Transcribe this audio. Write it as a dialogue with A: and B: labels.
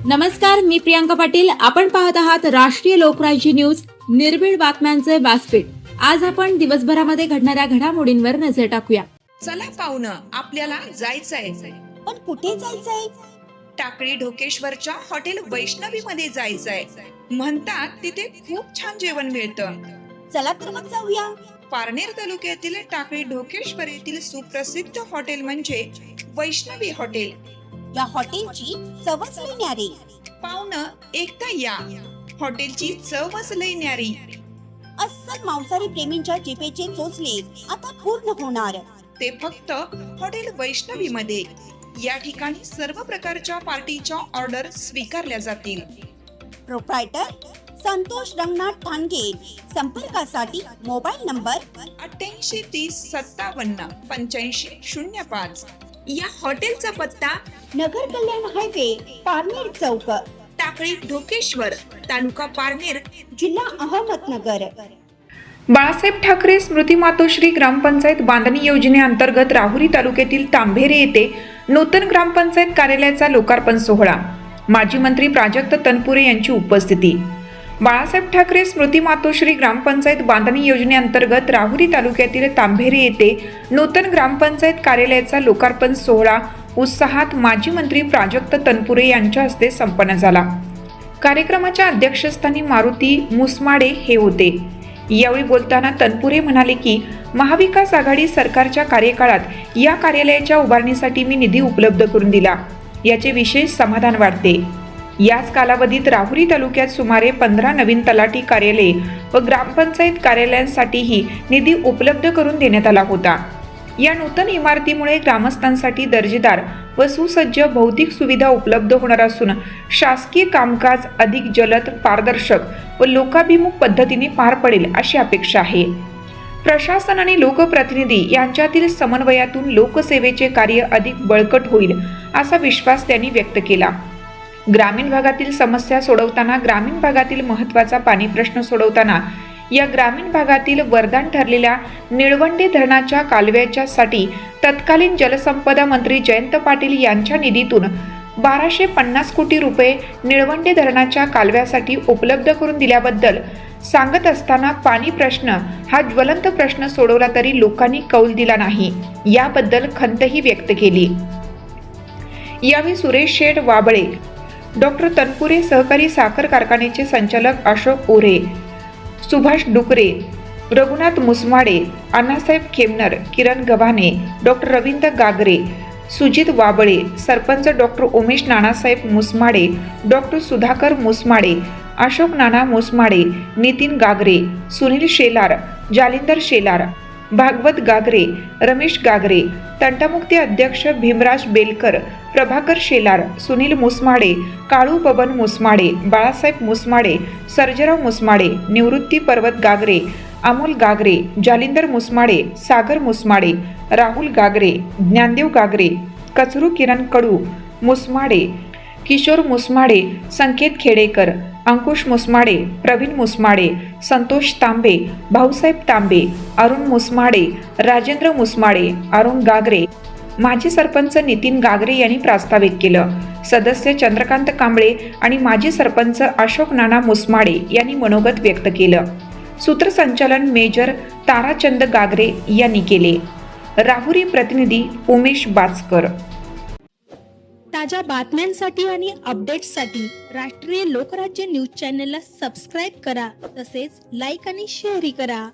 A: नमस्कार, मी प्रियांका पाटील. आपण पाहत आहात राष्ट्रीय लोकराज्य न्यूज, निर्भीड बातम्यांचे व्यासपीठ. आज आपण दिवसभरामध्ये घडणाऱ्या घडामोडींवर नजर टाकूया.
B: चला पाहुणं, आपल्याला जायचंय.
C: पण कुठे जायचंय?
B: टाकळी ढोकेश्वरच्या हॉटेल वैष्णवी मध्ये जायचंय. म्हणतात तिथे खूप छान जेवण मिळतं.
C: चला तर मग जाऊया.
B: पारनेर तालुक्यातील टाकळी ढोकेश्वर येथील सुप्रसिद्ध हॉटेल म्हणजे वैष्णवी हॉटेल.
C: या हॉटेलची चवच लई न्यारी.
B: पाहुणं, एकदा या. हॉटेलची चवच लई न्यारी.
C: अस्सल मांसाहारी प्रेमींच्या जिभेचे चोचले आता पूर्ण होणार.
B: ते फक्त हॉटेल वैष्णवी मध्ये. या ठिकाणी सर्व प्रकारच्या पार्टीच्या ऑर्डर स्वीकारल्या जातील.
C: प्रोप्रायटर संतोष रंगनाथ ठाणगे. संपर्कासाठी मोबाईल नंबर
B: 8830578505. या हॉटेलचा पत्ता
C: नगर कल्याण हायवे, पारनेर चौक,
B: टाकळी ढोकेश्वर, तालुका पारनेर,
C: जिल्हा अहमदनगर.
D: बाळासाहेब ठाकरे स्मृती मातोश्री ग्रामपंचायत बांधणी योजनेअंतर्गत राहुरी तालुक्यातील तांभेरे येथे नूतन ग्रामपंचायत कार्यालयाचा लोकार्पण सोहळा. माजी मंत्री प्राजक्त तनपुरे यांची उपस्थिती. बाळासाहेब ठाकरे स्मृती मातोश्री ग्रामपंचायत बांधणी योजनेअंतर्गत राहुरी तालुक्यातील तांभेरे येथे नूतन ग्रामपंचायत कार्यालयाचा लोकार्पण सोहळा उत्साहात माजी मंत्री प्राजक्त तनपुरे यांच्या हस्ते संपन्न झाला. कार्यक्रमाच्या अध्यक्षस्थानी मारुती मुसमाडे हे होते. यावेळी बोलताना तनपुरे म्हणाले की महाविकास आघाडी सरकारच्या कार्यकाळात या कार्यालयाच्या उभारणीसाठी मी निधी उपलब्ध करून दिला. याचे विशेष समाधान वाटते. याच कालावधीत राहुरी तालुक्यात सुमारे 15 नवीन तलाठी कार्यालये व ग्रामपंचायत कार्यालयांसाठीही निधी उपलब्ध करून देण्यात आला होता. या नूतन इमारतीमुळे ग्रामस्थांसाठी दर्जेदार व सुसज्ज भौतिक सुविधा उपलब्ध होणार असून शासकीय कामकाज अधिक जलद, पारदर्शक व लोकाभिमुख पद्धतीने पार पडेल अशी अपेक्षा आहे. प्रशासन आणि लोकप्रतिनिधी यांच्यातील समन्वयातून लोकसेवेचे कार्य अधिक बळकट होईल असा विश्वास त्यांनी व्यक्त केला. ग्रामीण भागातील समस्या सोडवताना, ग्रामीण भागातील महत्त्वाचा पाणी प्रश्न सोडवताना या ग्रामीण भागातील वरदान ठरलेल्या निळवंडे धरणाच्या कालव्याच्यासाठी तत्कालीन जलसंपदा मंत्री जयंत पाटील यांच्या निधीतून 1250 कोटी रुपये निळवंडे धरणाच्या कालव्यासाठी उपलब्ध करून दिल्याबद्दल सांगत असताना पाणी प्रश्न हा ज्वलंत प्रश्न सोडवला तरी लोकांनी कौल दिला नाही, याबद्दल खंतही व्यक्त केली. यावेळी सुरेश शेठ वाबळे, डॉक्टर तनपुरे सहकारी साखर कारखान्याचे संचालक Ashok Ore, Subhash Dukre, Raghunath Musmade, Annasaheb Khemnar, Kiran Gavhane, doctor Ravindra Gagare, Sujit Wable, sarpanch doctor Umesh Nanasaheb Musmade, doctor Sudhakar Musmade, Ashok Nana Musmade, Nitin Gagare, Sunil Shelar, Jalindar Shelar, Bhagwat Gagare, Ramesh Gagare, तंटामुक्ती अध्यक्ष भीमराज बेलकर, प्रभाकर शेलार, सुनील मुसमाडे, काळू बबन मुसमाडे, बाळासाहेब मुसमाडे, सर्जेराव मुसमाडे, निवृत्ती पर्वत गागरे, अमोल गागरे, जालिंदर मुसमाडे, सागर मुसमाडे, राहुल गागरे, ज्ञानदेव गागरे, कचरू किरण कडू मुसमाडे, किशोर मुसमाडे, संकेत खेडेकर, अंकुश मुसमाडे, प्रवीण मुसमाडे, संतोष तांबे, भाऊसाहेब तांबे, अरुण मुसमाडे, राजेंद्र मुसमाडे, अरुण गागरे, माजी सरपंच नितीन गागरे यांनी प्रास्ताविक केलं. सदस्य चंद्रकांत कांबळे आणि माजी सरपंच अशोक नाना मुसमाडे यांनी मनोगत व्यक्त केलं. सूत्रसंचालन मेजर ताराचंद गागरे यांनी केले. राहुरी प्रतिनिधी उमेश बाचकर.
E: ताज्या बातम्यांसाठी आणि अपडेट्ससाठी राष्ट्रीय लोकराज्य न्यूज चॅनलला सबस्क्राईब करा. तसेच लाईक आणि शेअरही करा.